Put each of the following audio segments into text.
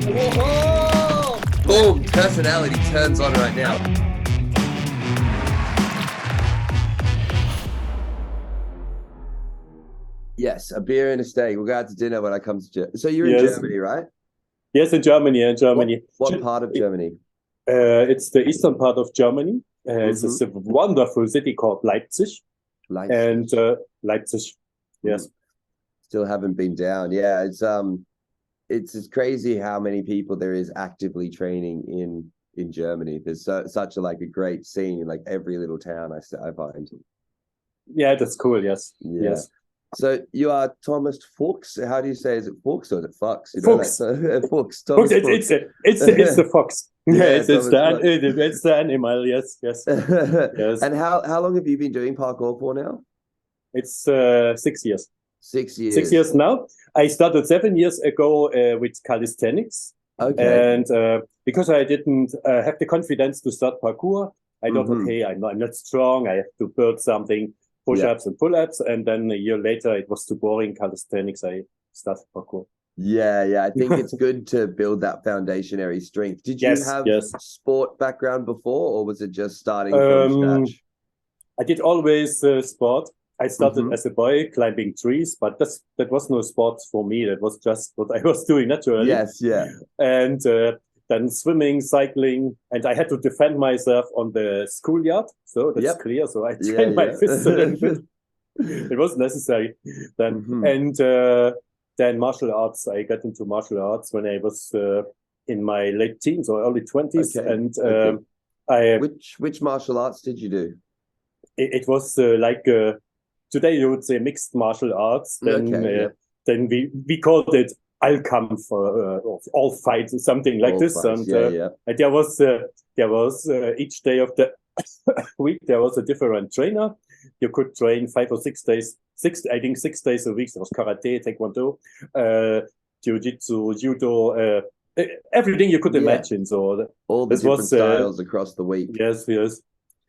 Whoa! Boom! Personality turns on right now. Yes, a beer and a steak. We'll go out to dinner when I come to Germany. So you're in Yes, Germany, right? yes, in Germany, in Germany. What part of Germany? It's the eastern part of Germany. It's a wonderful city called Leipzig. Leipzig. And Leipzig, yes. Still haven't been down. Yeah, it's crazy how many people there is actively training in Germany. There's such a great scene in like every little town I find. Yeah, that's cool. Yes, Yeah. yes. So you are Thomas Fuchs. How do you say? Is it Fuchs or is it Fuchs? You know, Fuchs. Fuchs. Fuchs. Thomas Fuchs. It's the fox. Yeah, it's Thomas it's the animal. Yes, yes, yes. And how long have you been doing parkour for now? It's 6 years. 6 years. 6 years now. I started 7 years ago with calisthenics. Okay. And because I didn't have the confidence to start parkour, I thought, okay, I'm not strong. I have to build something, push-ups and pull-ups. And then a year later, it was too boring calisthenics. I started parkour. Yeah. I think it's good to build that foundationary strength. Did you have sport background before, or was it just starting from scratch? I did always sport. I started as a boy climbing trees, but that was no sport for me. That was just what I was doing naturally. Yes, yeah. And then swimming, cycling, and I had to defend myself on the schoolyard. So that's clear. So I trained my fists a little bit. It was necessary then. And then martial arts. I got into martial arts when I was in my late teens or early 20s. Okay. And I which martial arts did you do? It was today you would say mixed martial arts. Then we called it Allkampf all fights, something like this. Fights. And there was each day of the week there was a different trainer. You could train 5 or 6 days. 6 days a week. There was karate, taekwondo, jiu-jitsu, judo, everything you could imagine. So all the different styles across the week. Yes.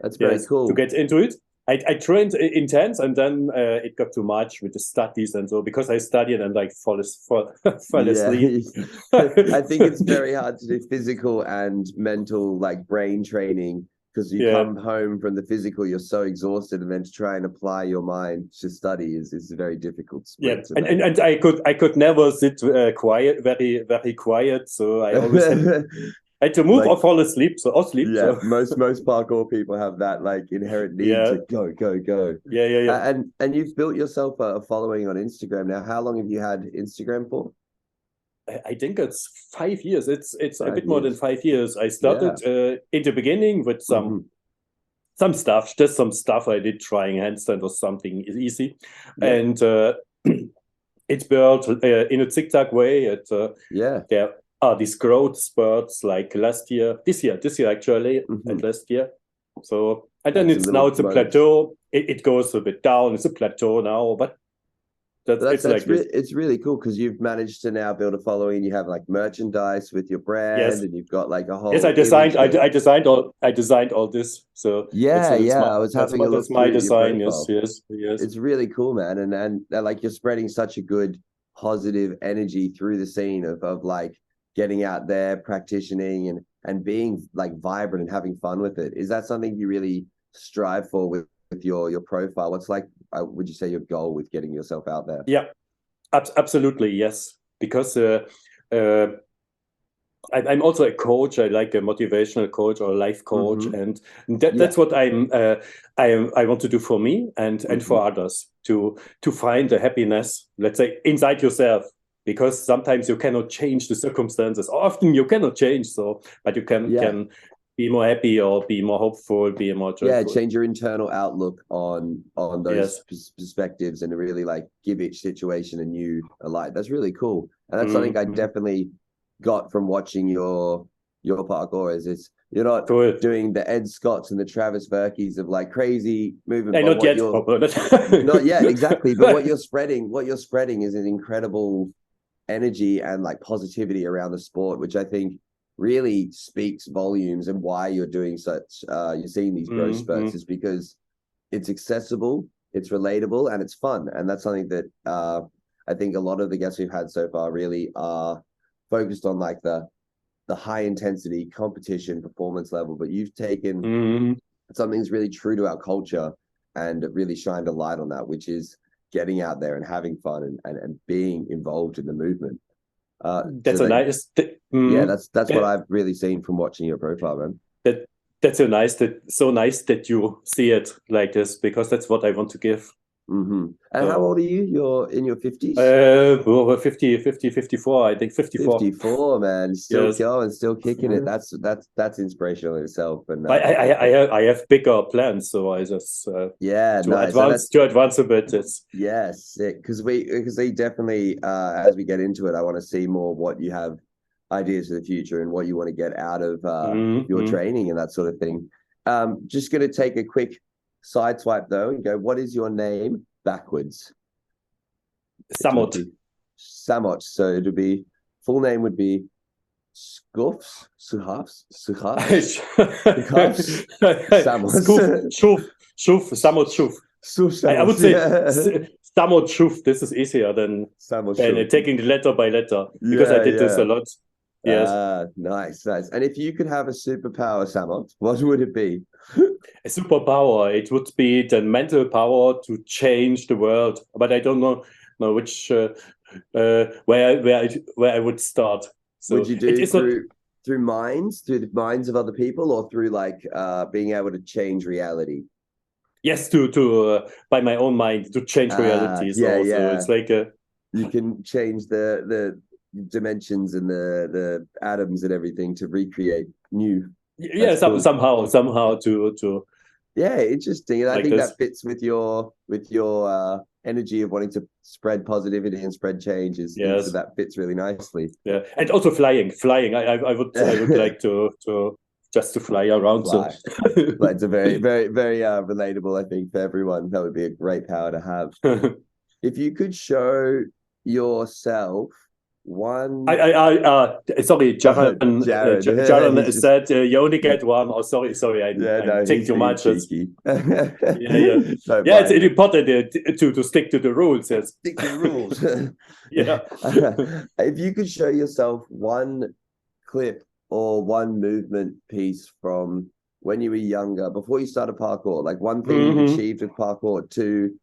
That's very cool. To get into it, I trained intense, and then it got too much with the studies and so, because I studied and fell asleep. I think it's very hard to do physical and mental brain training, because you come home from the physical, you're so exhausted, and then to try and apply your mind to study is a very difficult split. Yeah, and I could never sit quiet, very quiet. So I always had to move or fall asleep. Yeah, most parkour people have that inherent need to go. Yeah. And you've built yourself a following on Instagram now. How long have you had Instagram for? I think it's 5 years. It's a bit more than 5 years. I started in the beginning with some stuff, just some stuff I did, trying handstand or something easy, and it's built in a zigzag way. There are these growth spurts like this year actually, and last year. So and then it's a plateau. It goes a bit down. It's a plateau now, but. It's really cool, because you've managed to now build a following. You have merchandise with your brand, and you've got a whole. Yes, I designed all this. So I was having a look. That's my design. Yes. It's really cool, man, and you're spreading such a good positive energy through the scene of getting out there, practicing, and being vibrant and having fun with it. Is that something you really strive for with your profile? What's would you say your goal with getting yourself out there? Yeah, absolutely, yes. Because I'm also a coach. I like a motivational coach or a life coach, and that's what I want to do for me and for others, to find the happiness, let's say, inside yourself. Because sometimes you cannot change the circumstances. Often you cannot change, but you can be more happy or be more hopeful, be more joyful. Yeah, change your internal outlook on those perspectives, and really give each situation a new light. That's really cool, and that's something I definitely got from watching your parkour. Is you're not doing the Ed Scotts and the Travis Berkeys of crazy movement. Not yet. Not yet, exactly. But what you're spreading is an incredible energy and positivity around the sport, which I think really speaks volumes, and why you're doing you're seeing these growth spurts is because it's accessible, it's relatable, and it's fun. And that's something that I think a lot of the guests we've had so far really are focused on like the high intensity competition performance level, but you've taken something that's really true to our culture and really shined a light on that, which is getting out there and having fun and being involved in the movement. That's so nice. Yeah, that's what I've really seen from watching your profile, man. That's so nice that you see it like this, because that's what I want to give. And how old are you? You're in your 50s? 54, I think 54. 54, man. Still going, still kicking it. That's inspirational in itself. And I have bigger plans, so I just to advance a bit. Yes, because they definitely as we get into it, I want to see more what you have ideas for the future and what you want to get out of your training and that sort of thing. Just going to take a quick side swipe though and go, what is your name backwards? Samot. So it would be, full name would be Suchs. I would say Samot Shuf. This is easier than taking the letter by letter, because I did this a lot. Yes. Nice. And if you could have a superpower, Samot, what would it be? A superpower, it would be the mental power to change the world, but I don't know which where I would start. So would you do through the minds of other people, or through like being able to change reality? Yes, to by my own mind to change reality. So it's like you can change the dimensions and the atoms and everything to recreate new. Yeah, somehow to. Yeah, interesting. And like I think this. That fits with your energy of wanting to spread positivity and spread change. So that fits really nicely. Yeah, and also flying. I would like to just to fly around. Fly. So it's a very, very, very relatable, I think, for everyone. That would be a great power to have. If you could show yourself one. Sorry, Jaron said you only get one. Oh, sorry, I take too much. It's important to stick to the rules. Yes. Stick to the rules. Yeah. If you could show yourself one clip or one movement piece from when you were younger, before you started parkour, like one thing you achieved with parkour to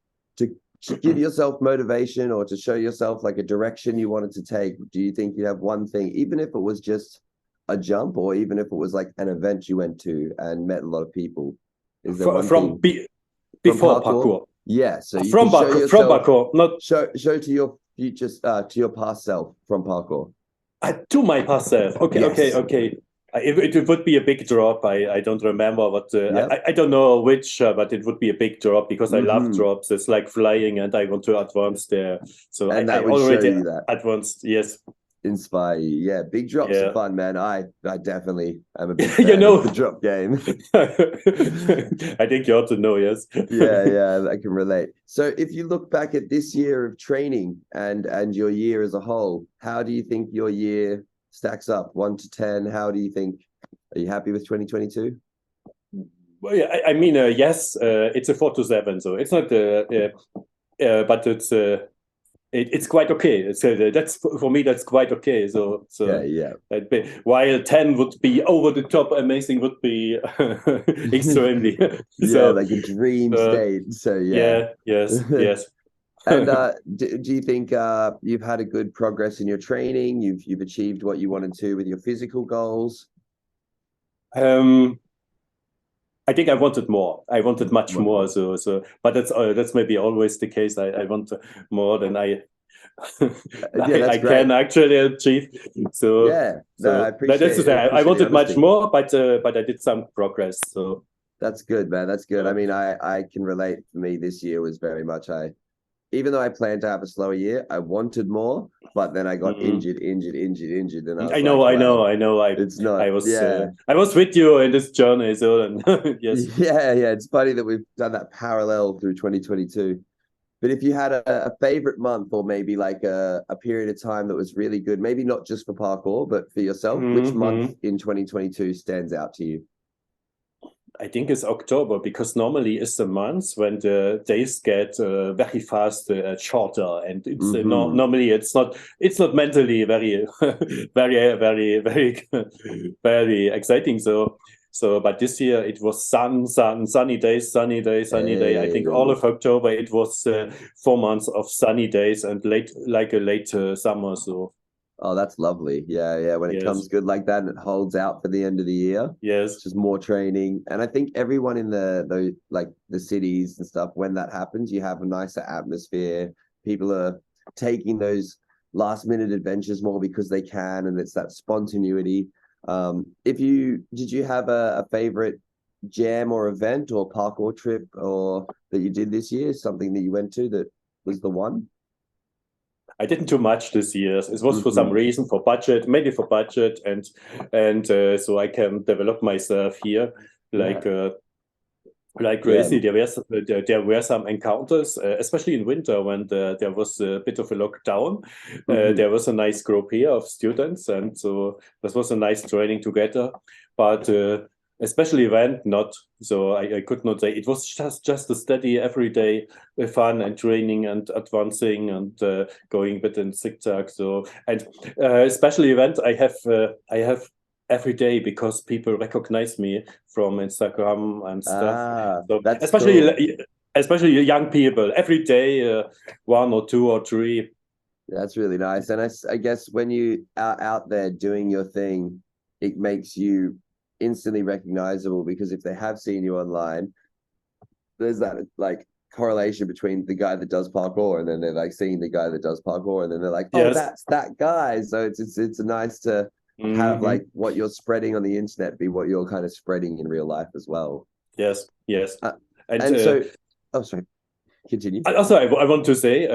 give yourself motivation, or to show yourself like a direction you wanted to take, do you think you have one thing, even if it was just a jump, or even if it was like an event you went to and met a lot of people? Is there before parkour? Yeah, so you from parkour, not show to your future, to your past self from parkour. To my past self. Okay, yes. Okay. It would be a big drop. I don't remember what. I don't know which, but it would be a big drop, because I love drops. It's like flying, and I want to advance there. So I already advanced. Yes. Inspire you. Yeah, big drops are fun, man. I definitely am a big fan of the drop game. I think you ought to know. Yes. yeah, I can relate. So if you look back at this year of training and your year as a whole, how do you think your year stacks up, 1 to 10? How do you think? Are you happy with 2022? Well, yeah, I mean, yes, it's a 4 to 7, so it's not but it's quite okay. So that's, for me, that's quite okay. So yeah. While 10 would be over the top, amazing would be extremely. Like a dream state. So yes. And do you think you've had a good progress in your training? You've achieved what you wanted to with your physical goals? I think I wanted more. I wanted much more. So, but that's maybe always the case. I want more than I can actually achieve. So I appreciate. I wanted much more, but I did some progress. So that's good, man. That's good. I mean, I can relate. For me, this year was very much even though I planned to have a slower year, I wanted more, but then I got injured, and I know. It's not. I was with you in this journey, so yes. Yeah. It's funny that we've done that parallel through 2022. But if you had a favorite month, or maybe like a period of time that was really good, maybe not just for parkour, but for yourself, which month in 2022 stands out to you? I think it's October, because normally it's the month when the days get very fast shorter, and it's normally it's not mentally very very exciting. So but this year it was sunny days, sunny day, sunny day. I think all of October it was 4 months of sunny days and a late summer. So. Oh, that's lovely. Yeah. When it comes good like that and it holds out for the end of the year. Yes. It's just more training. And I think everyone in the cities and stuff, when that happens, you have a nicer atmosphere. People are taking those last minute adventures more because they can, and it's that spontaneity. Did you have a favorite jam or event or parkour trip or that you did this year? Something that you went to that was the one? I didn't do much this year. It was for some reason, for budget, mainly for budget, and so I can develop myself here like crazy. There were some encounters, especially in winter when there was a bit of a lockdown. There was a nice group here of students, and so this was a nice training together. But especially event, not so. I could not say it was just a steady everyday fun and training and advancing and going a bit in zigzag. So, and especially event I have every day, because people recognize me from Instagram and stuff. So that's especially young people, every day, 1 or 2 or 3. That's really nice. And I guess when you are out there doing your thing, it makes you instantly recognizable, because if they have seen you online, there's that like correlation between the guy that does parkour and then they're like seeing the guy that does parkour and then they're like, oh, that's that guy. So it's nice to have like what you're spreading on the internet be what you're kind of spreading in real life as well. Yes. And so, oh, sorry. Continue. Also, I want to say,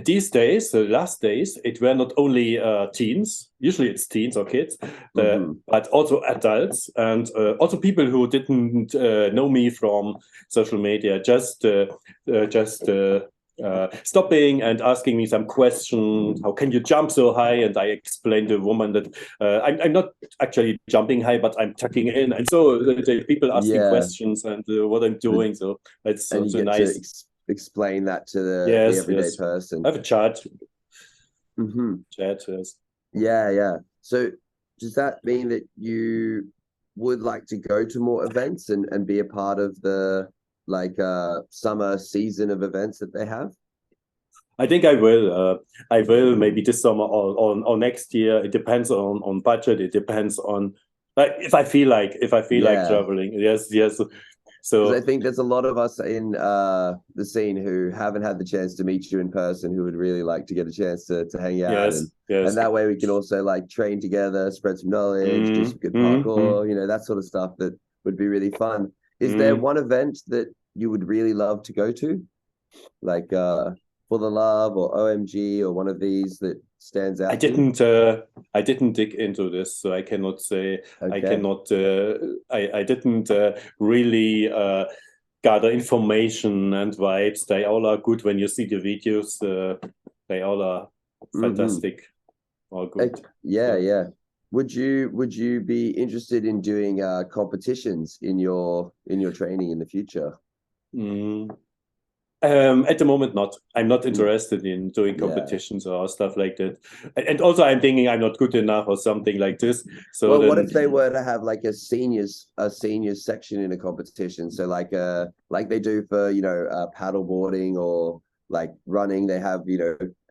these days, the last days, it were not only teens, usually it's teens or kids, but also adults, and also people who didn't know me from social media, just stopping and asking me some question. How can you jump so high? And I explained to the woman that I'm not actually jumping high, but I'm tucking in. And so the people asking questions and what I'm doing. So it's so nice. Explain that to the everyday person. I have a chat. Chat, yes. So does that mean that you would like to go to more events and be a part of the summer season of events that they have? I think I will. I will maybe this summer or next year. It depends on budget. It depends on if I feel like traveling. Yes. So I think there's a lot of us in the scene who haven't had the chance to meet you in person, who would really like to get a chance to hang out. And that way we can also like train together, spread some knowledge, do some good parkour, that sort of stuff that would be really fun. Is there one event that you would really love to go to? Like For the Love or OMG or one of these that stands out? I didn't dig into this, so I cannot say. Okay. I cannot. I didn't really gather information and vibes. They all are good when you see the videos. They all are fantastic. All good. Yeah. Would you be interested in doing competitions in your training in the future? At the moment, not. I'm not interested in doing competitions or stuff like that. And also, I'm thinking I'm not good enough or something like this. So what if they were to have like a seniors section in a competition? So like they do for paddle boarding or like running, they have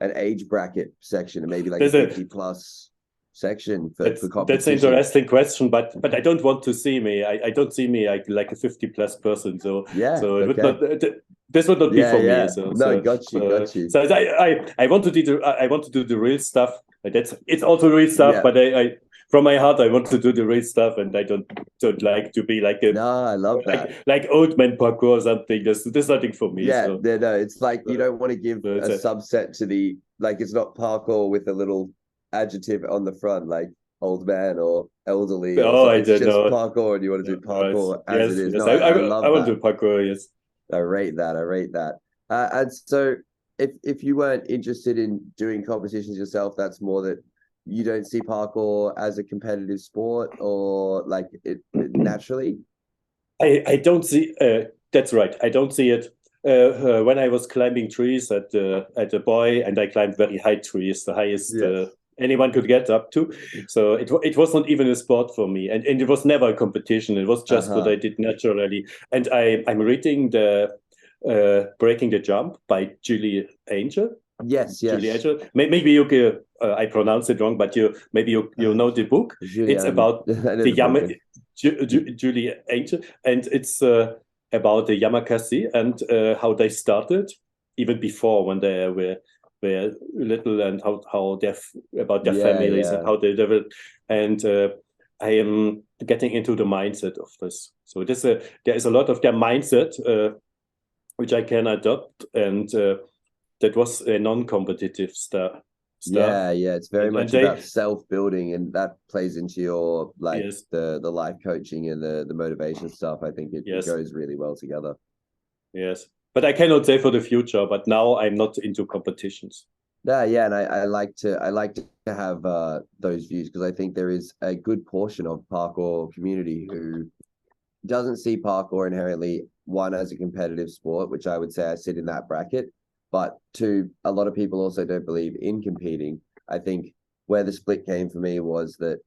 an age bracket section and maybe like a 50+ section for competition. That's an interesting question, but I don't want to see me. I don't see me like a 50+ person. So it would not. This would not be for me. So got you. So I want to do the real stuff. It's also real stuff, but I from my heart I want to do the real stuff, and I don't like to be like a. No, I love that. Like old man parkour or something. There's nothing for me. Yeah, no. It's like you don't want to give a subset to the it's not parkour with a little adjective on the front like old man or elderly. It's just parkour, and you want to do parkour as it is. Yes. I want to do parkour. Yes. I rate that. And so if you weren't interested in doing competitions yourself, that's more that you don't see parkour as a competitive sport or like it naturally? I don't see. That's right. I don't see it. When I was climbing trees at a boy, and I climbed very high trees, the highest anyone could get up to. So it was not even a sport for me, and it was never a competition. It was just what I did naturally. And I'm reading the Breaking the Jump by Julie Angel. Yes. Julie Angel. Maybe you I pronounce it wrong, but you know the book. It's about the Julie Angel, and it's about the Yamakasi and how they started, even before when they were little, and how about their families and how they developed. And I am getting into the mindset of this. So there is a lot of their mindset which I can adopt, and that was a non-competitive stuff. Yeah, it's very much about self-building, and that plays into your the life coaching and the motivation stuff. I think it goes really well together. Yes, but I cannot say for the future. But now I'm not into competitions. Yeah, and I like to have those views, because I think there is a good portion of parkour community who doesn't see parkour inherently, one, as a competitive sport, which I would say I sit in that bracket. But two, a lot of people also don't believe in competing. I think where the split came for me was that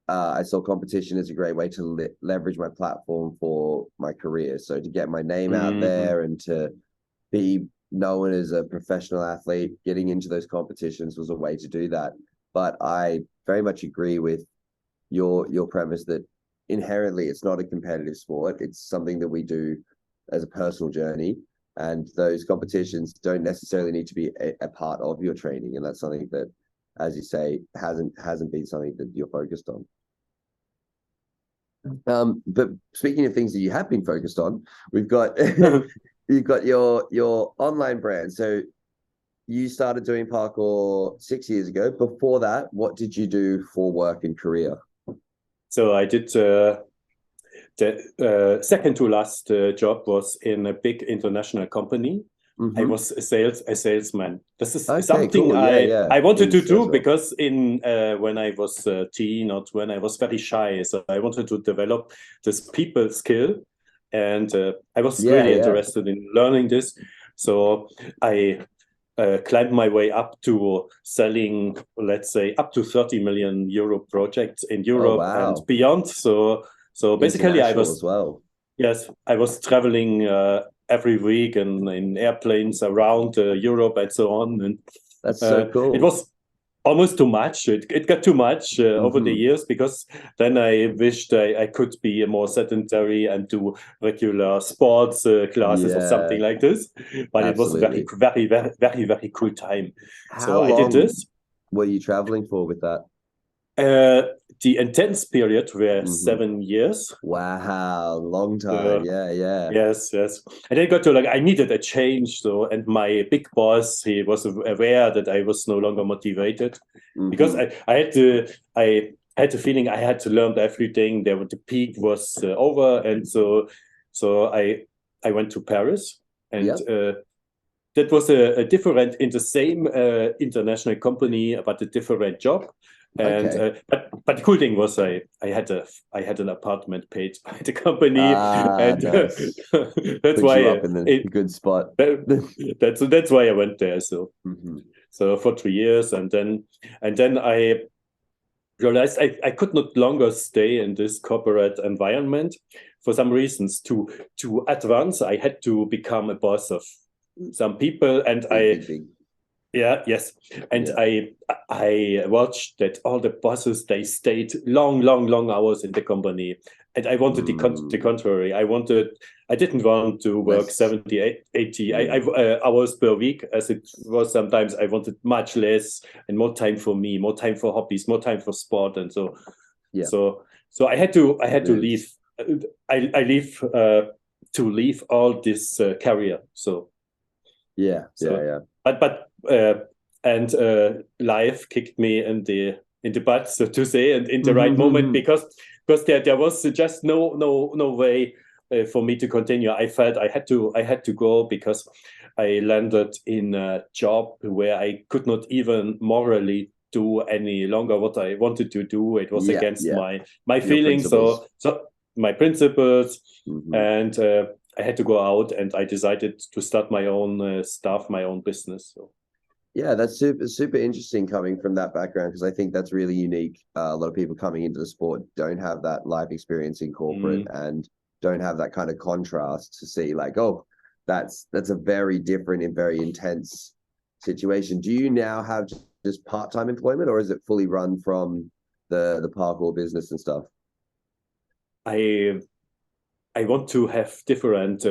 I saw competition as a great way to leverage my platform for my career. So to get my name out there and to be known as a professional athlete, getting into those competitions was a way to do that. But I very much agree with your premise that inherently it's not a competitive sport. It's something that we do as a personal journey. And those competitions don't necessarily need to be a part of your training. And that's something that, as you say, hasn't been something that you're focused on. But speaking of things that you have been focused on, we've got you've got your online brand. So you started doing parkour 6 years ago. Before that, what did you do for work and career? So I did the second to last job was in a big international company. I was a salesman. This is something cool. I wanted to do because when I was a teen, or when I was very shy, so I wanted to develop this people skill, and I was really interested in learning this. So I climbed my way up to selling, let's say, up to 30 million euro projects in Europe and beyond. So basically, I was I was traveling every week and in airplanes around Europe and so on. And that's so cool. It was almost too much. It got too much over the years, because then I wished I could be more sedentary and do regular sports classes or something like this. But it was a very, very, very, very, very cool time. How long I did this. Were you traveling for with that? The intense period were 7 years. Wow, long time. Yes. And I got to I needed a change. So, and my big boss, he was aware that I was no longer motivated, because I had the feeling I had to learn everything. The peak was over, and so I went to Paris, and that was a different, in the same international company, but a different job. And but the cool thing was I had an apartment paid by the company, and nice. That's why you up in the good spot. That's why I went there. So so for 3 years, and then I realized I could not longer stay in this corporate environment for some reasons. To advance, I had to become a boss of some people, and and I watched that all the bosses, they stayed long hours in the company, and I wanted the contrary. I didn't want to work 70, 80 hours per week, as it was sometimes. I wanted much less and more time for me, more time for hobbies, more time for sport, and so I had to leave. I leave to leave all this career. So but life kicked me in the butt, so to say, and in the right moment, because there was just no way for me to continue. I felt I had to go, because I landed in a job where I could not even morally do any longer what I wanted to do. It was against my feelings. So my principles, and I had to go out, and I decided to start my own stuff, my own business. So. Yeah, that's super interesting coming from that background, because I think that's really unique. A lot of people coming into the sport don't have that life experience in corporate and don't have that kind of contrast to see like, oh, that's a very different and very intense situation. Do you now have just part-time employment, or is it fully run from the parkour business and stuff? I want to have different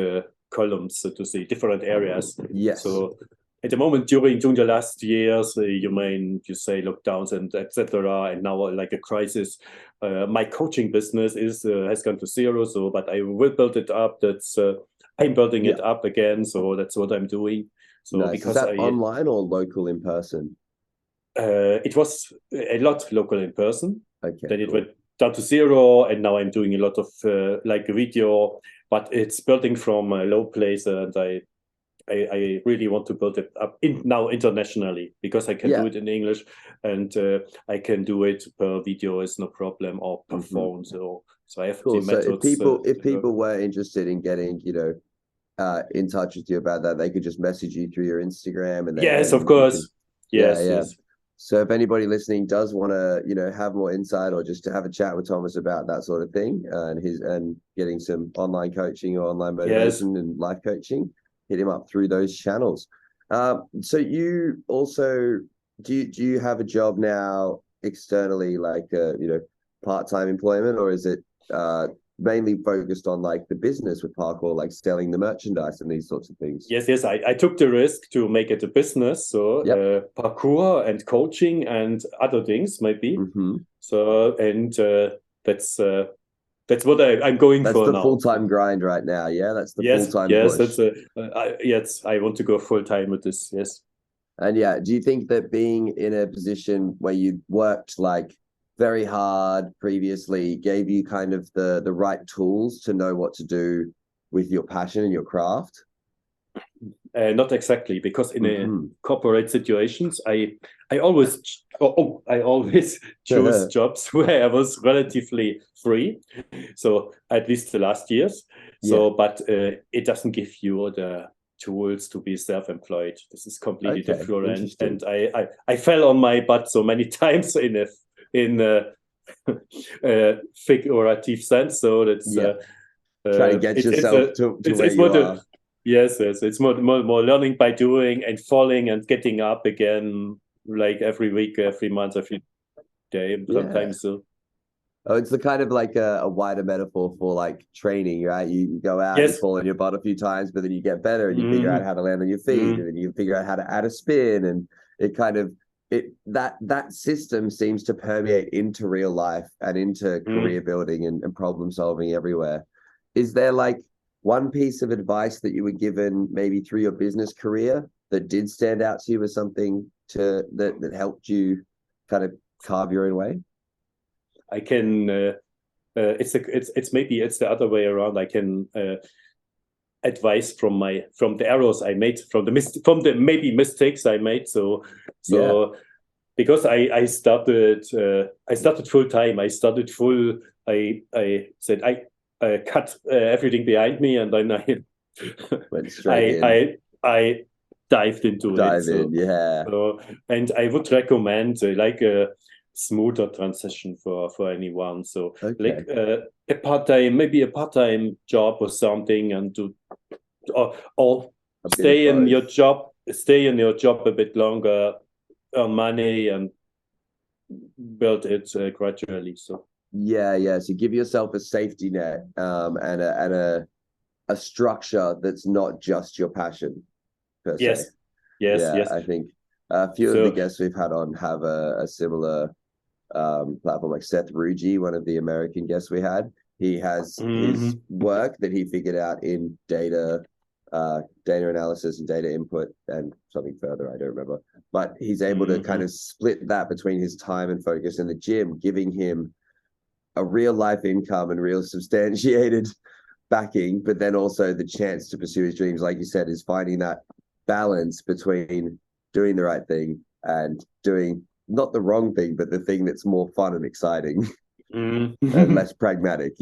columns, so to say, different areas. Yes. So at the moment, during the last years, you say lockdowns and etc., and now like a crisis. My coaching business has gone to zero. So, but I will build it up. I'm building it up again. So that's what I'm doing. So nice. because is that online or local in person? It was a lot local in person. Okay. Then it went down to zero, and now I'm doing a lot of like video, but it's building from a low place, and I really want to build it up now internationally, because I can do it in English, and I can do it per video is no problem, or per phone. So I have the methods. So if people were interested in getting, in touch with you about that, they could just message you through your Instagram, and yes, of course. Yes. So if anybody listening does want to, have more insight, or just to have a chat with Thomas about that sort of thing, and getting some online coaching or online motivation and life coaching, hit him up through those channels. So you also do you have a job now externally, like part-time employment, or is it mainly focused on like the business with parkour, like selling the merchandise and these sorts of things? Yes. I took the risk to make it a business. So parkour and coaching and other things maybe. So and that's what I'm going for now. That's the full-time grind right now. Yeah, that's the full-time push. Yes, I want to go full-time with this. Yes. And do you think that being in a position where you worked like very hard previously gave you kind of the right tools to know what to do with your passion and your craft? Not exactly, because in a corporate situations, I always choose jobs where I was relatively free. So at least the last years. So, but it doesn't give you the tools to be self-employed. This is completely different. And I fell on my butt so many times in a figurative sense. So that's try to get yourself to where you are. Yes, it's more learning by doing and falling and getting up again, like every week, every month, every day, sometimes. So. Oh, it's the kind of like a wider metaphor for like training, right? You go out, you fall on your butt a few times, but then you get better and you figure out how to land on your feet, and then you figure out how to add a spin, and it kind of that system seems to permeate into real life and into career building and problem solving everywhere. Is there like one piece of advice that you were given maybe through your business career that did stand out to you as something that helped you kind of carve your own way? I can it's maybe it's the other way around. I can advice from the errors I made, from the maybe mistakes I made. So because I started full time. I started full. I said I cut everything behind me, and then went straight in. I dived into it. So, and I would recommend like a smoother transition for anyone. So like a part-time job or something, and to or stay in your job a bit longer, earn money, and build it gradually. So. So give yourself a safety net and a structure that's not just your passion per se. Yes. I think a few of the guests we've had on have a similar platform, like Seth Ruji, one of the American guests we had. He has his work that he figured out in data analysis and data input and something further, I don't remember, but he's able to kind of split that between his time and focus in the gym, giving him a real life income and real substantiated backing, but then also the chance to pursue his dreams. Like you said, is finding that balance between doing the right thing and doing not the wrong thing, but the thing that's more fun and exciting and less pragmatic.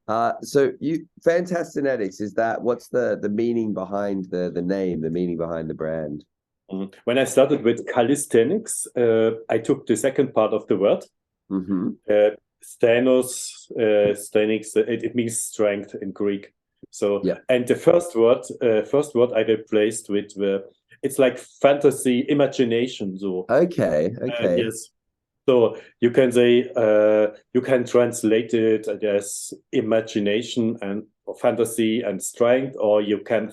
So you fantasthenics, is that what's the meaning behind the name, the meaning behind the brand? When I started with calisthenics, I took the second part of the word. Stenos, sthenics, it means strength in Greek. So, yeah. And the first word I replaced with it's like fantasy, imagination. So Okay. yes. So you can say you can translate it as imagination and fantasy and strength, or you can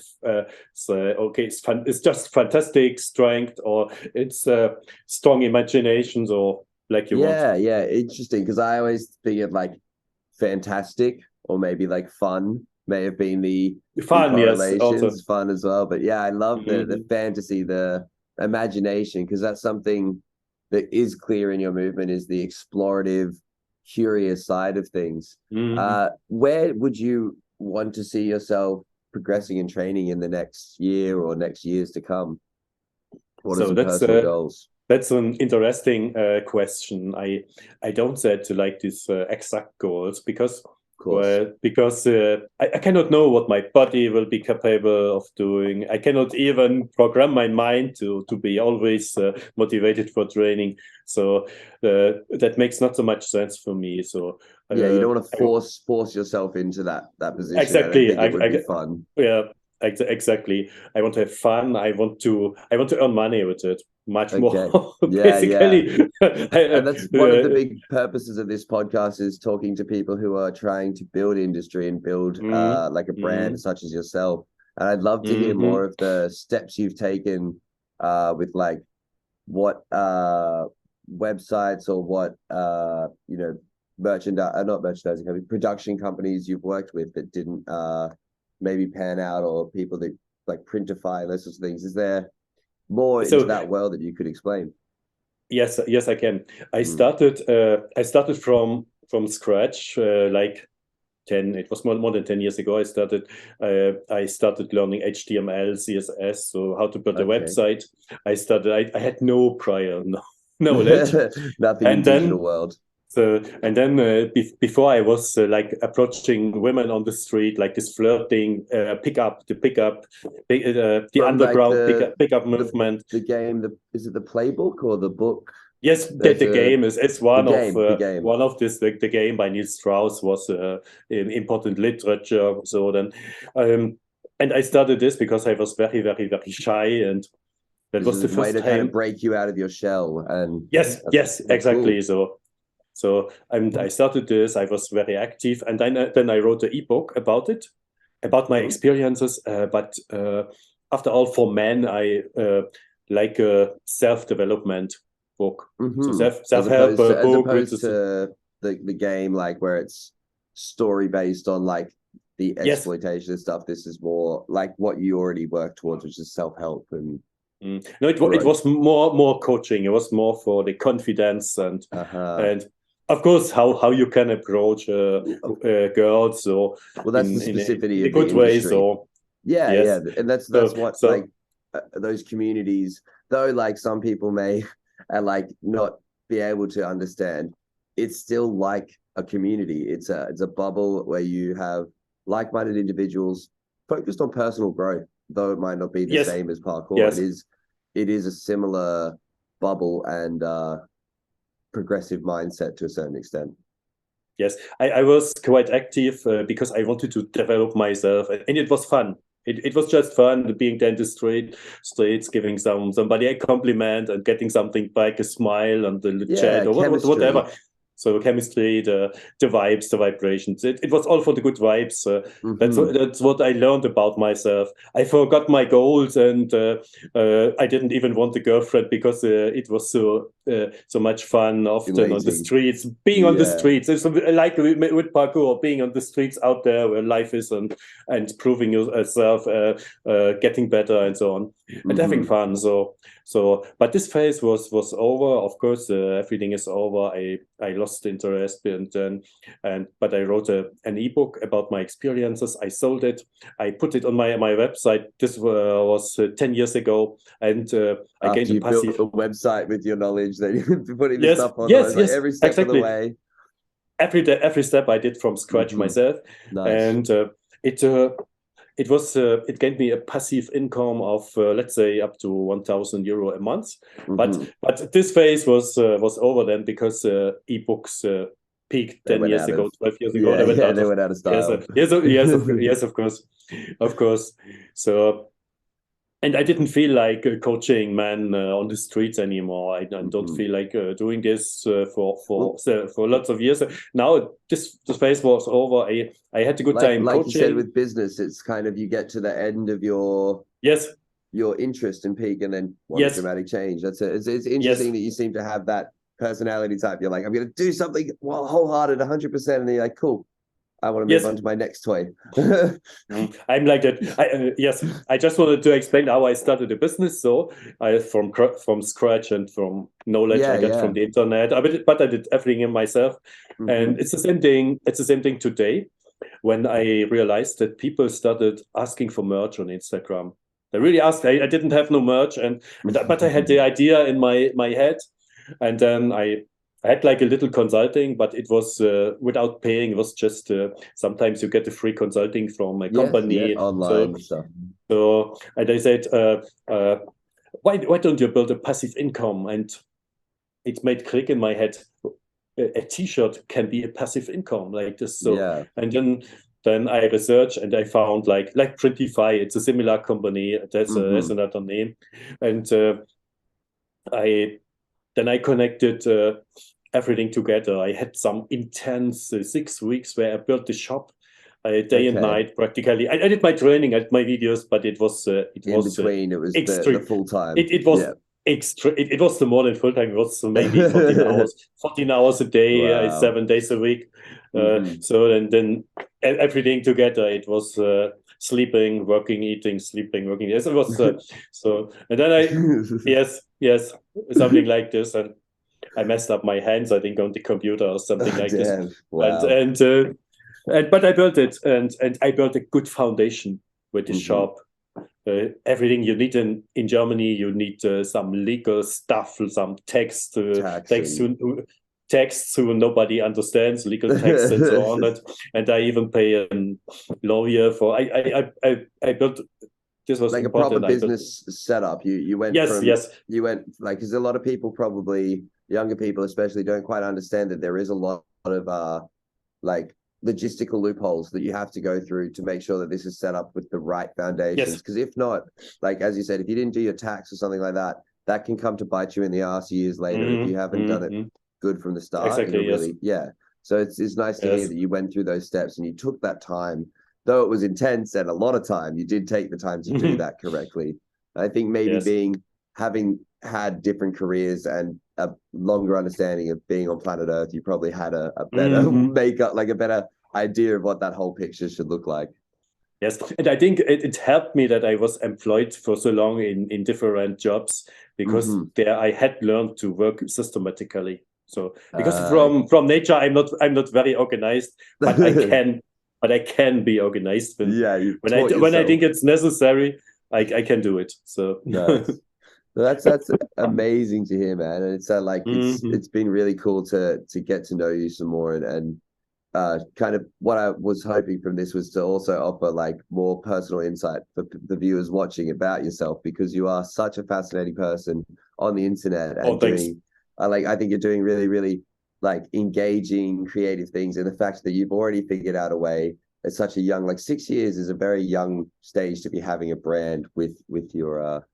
say okay, it's just fantastic strength, or it's strong imaginations, or like you want. Yeah, interesting. Because I always think of like fantastic or maybe like fun may have been the Fun, yes, also. correlations, fun as well. But yeah, I love the fantasy, the imagination, because that's something that is clear in your movement, is the explorative, curious side of things. Where would you want to see yourself progressing and training in the next year or next years to come? What are some personal goals? That's an interesting question. I don't set like these exact goals because I cannot know what my body will be capable of doing. I cannot even program my mind to be always motivated for training. So that makes not so much sense for me. So yeah, you don't want to force yourself into that position. Exactly. I don't think it would be fun. Yeah, exactly. I want to have fun. I want to earn money with it. Much more, basically. And that's one of the big purposes of this podcast, is talking to people who are trying to build industry and build like a brand such as yourself. And I'd love to hear more of the steps you've taken with like what websites or what you know, not merchandising companies, production companies you've worked with that didn't maybe pan out, or people that like Printify, those sorts of things. Is there more into that world that you could explain? Yes, I can. I started from scratch, like 10. It was more than 10 years ago. I started learning HTML, CSS, so how to build a website. I had no prior knowledge. Nothing in digital world. So, and then before I was like approaching women on the street, like this flirting, the underground like pickup movement. The game, is it the playbook or the book? Yes, the game is one the game. One of this. The game by Neil Strauss was important literature. So then, and I started this because I was very, very, very shy, and that was the first way to time kind of break you out of your shell. And yes, exactly. Cool. So I started this. I was very active, and then I wrote an ebook about it, about my experiences. But after all, for men, I like a self-development book, so self-help book. As opposed to the game, like where it's story based on like the exploitation stuff. This is more like what you already work towards, which is self-help and. No, it was more coaching. It was more for the confidence and of course how you can approach girls, or that's the specificity in a of good the way. industry. So and that's what like those communities, though like some people may like not be able to understand, it's still like a community. It's a bubble where you have like-minded individuals focused on personal growth, though it might not be the same as parkour. It is a similar bubble and progressive mindset to a certain extent. Yes, I was quite active because I wanted to develop myself, and it was fun. It was just fun being there in the streets, giving somebody a compliment and getting something back, a smile and the chat or whatever. So chemistry, the vibes, the vibrations. It was all for the good vibes. That's what I learned about myself. I forgot my goals, and I didn't even want a girlfriend because it was so much fun often on the streets. Being on the streets, it's like with parkour, being on the streets out there where life is, and proving yourself, getting better and so on, and having fun. So, but this phase was over. Of course, everything is over. I lost interest, but I wrote an ebook about my experiences. I sold it. I put it on my website. This was 10 years ago, and I gained a passive. Built a website with your knowledge that you're putting this stuff on. Like every step of the way. every step I did from scratch myself. Nice. And it gave me a passive income of let's say up to €1,000 a month. But this phase was over then, because ebooks peaked 10 years ago, 12 years ago. They went out of style. Yes, of course. So, and I didn't feel like coaching men on the streets anymore. I don't feel like doing this for lots of years. Now this phase was over. I had a good time like coaching. You said, with business, it's kind of, you get to the end of your interest and peak, and then one dramatic change. It's interesting that you seem to have that personality type. You're like, I'm going to do something wholehearted 100%, and then you're like, cool, I want to move on to my next toy. I'm like that. I just wanted to explain how I started a business. So I from scratch and from knowledge I got from the internet. But I did everything myself. And it's the same thing. It's the same thing today, when I realized that people started asking for merch on Instagram. They really asked. I didn't have no merch, but I had the idea in my head, and then I had like a little consulting, but it was without paying. It was just sometimes you get a free consulting from a company, online stuff. So, and I said, why don't you build a passive income? And it made click in my head. A T-shirt can be a passive income like this. So, and then I researched and I found like Printify. It's a similar company. That's another name, and I connected everything together. I had some intense 6 weeks where I built the shop day and night practically. I did my training, I did my videos, but it was between. It was the full time. It was extra. It was the more than full time. It was maybe 14 hours a day, 7 days a week. So then everything together, it was sleeping, working, eating, sleeping, working. Yes, it was so. And then yes, something like this. And I messed up my hands, I think, on the computer or something like this. Wow. But I built it, and I built a good foundation with the shop. Everything you need in Germany, you need some legal stuff, some text who nobody understands, legal text and so on. And I even pay a lawyer for. I built. This was like important. A proper business setup. You went you went like, because a lot of people, probably younger people especially, don't quite understand that there is a lot of like logistical loopholes that you have to go through to make sure that this is set up with the right foundations. Because if not, like as you said, if you didn't do your tax or something like that, that can come to bite you in the ass years later if you haven't done it good from the start. Exactly. So it's nice to hear that you went through those steps and you took that time. Though it was intense and a lot of time, you did take the time to do that correctly. I think maybe having had different careers and a longer understanding of being on planet Earth, you probably had a better makeup, like a better idea of what that whole picture should look like. Yes, and I think it helped me that I was employed for so long in different jobs, because there I had learned to work systematically. So because from nature, I'm not very organized, but I can be organized when I think it's necessary. I can do it. So nice. That's amazing to hear, man. And it's it's been really cool to get to know you some more, and kind of what I was hoping from this was to also offer like more personal insight for the viewers watching about yourself, because you are such a fascinating person on the internet, and I think you're doing really, really like engaging, creative things, and the fact that you've already figured out a way at such a young, like 6 years is a very young stage to be having a brand with your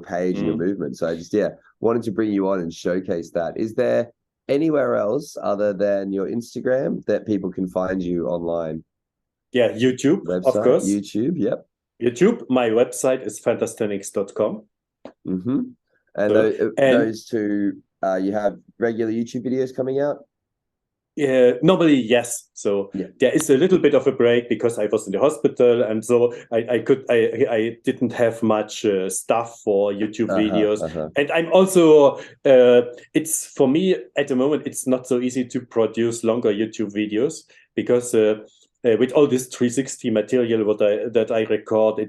page and your movement. So I just wanted to bring you on and showcase that. Is there anywhere else other than your Instagram that people can find you online? YouTube, website, of course. YouTube, YouTube. My website is fantasthenics.com. And those two, you have regular YouTube videos coming out? Normally, yes. So there is a little bit of a break because I was in the hospital, and so I didn't have much stuff for YouTube videos. And I'm also it's for me at the moment, it's not so easy to produce longer YouTube videos, because with all this 360 material that I record,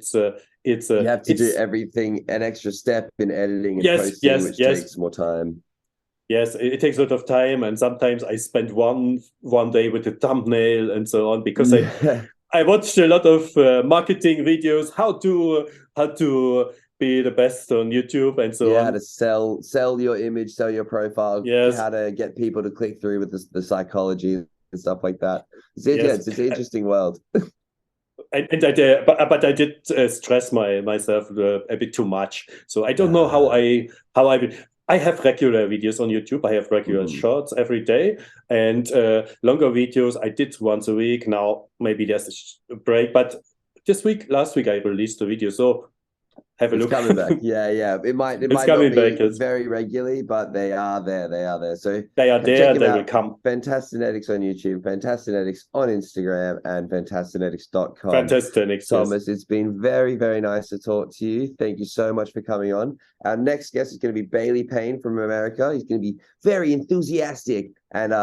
you have to do everything, an extra step in editing and posting, which takes more time. Yes, it takes a lot of time, and sometimes I spend one day with the thumbnail and so on, because I watched a lot of marketing videos, how to be the best on YouTube and so on. How to sell your image, sell your profile, yes, how to get people to click through with the psychology and stuff like that. It's an interesting world. And I did, but I did stress myself a bit too much. So I don't know how I have regular videos on YouTube. I have regular shorts every day, and longer videos I did once a week. Now maybe there's a break, but last week I released a video. So have a look. It's coming back. Yeah. It might not be very regularly, but they are there. So they are there. They will come. Fantasthenics on YouTube, Fantasthenics on Instagram, and fantasthenics.com. Fantasthenics. Thomas, it's been very, very nice to talk to you. Thank you so much for coming on. Our next guest is going to be Bailey Payne from America. He's going to be very enthusiastic. And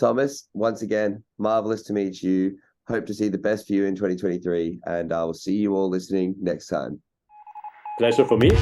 Thomas, once again, marvelous to meet you. Hope to see the best for you in 2023. And I will see you all listening next time. Pleasure for me.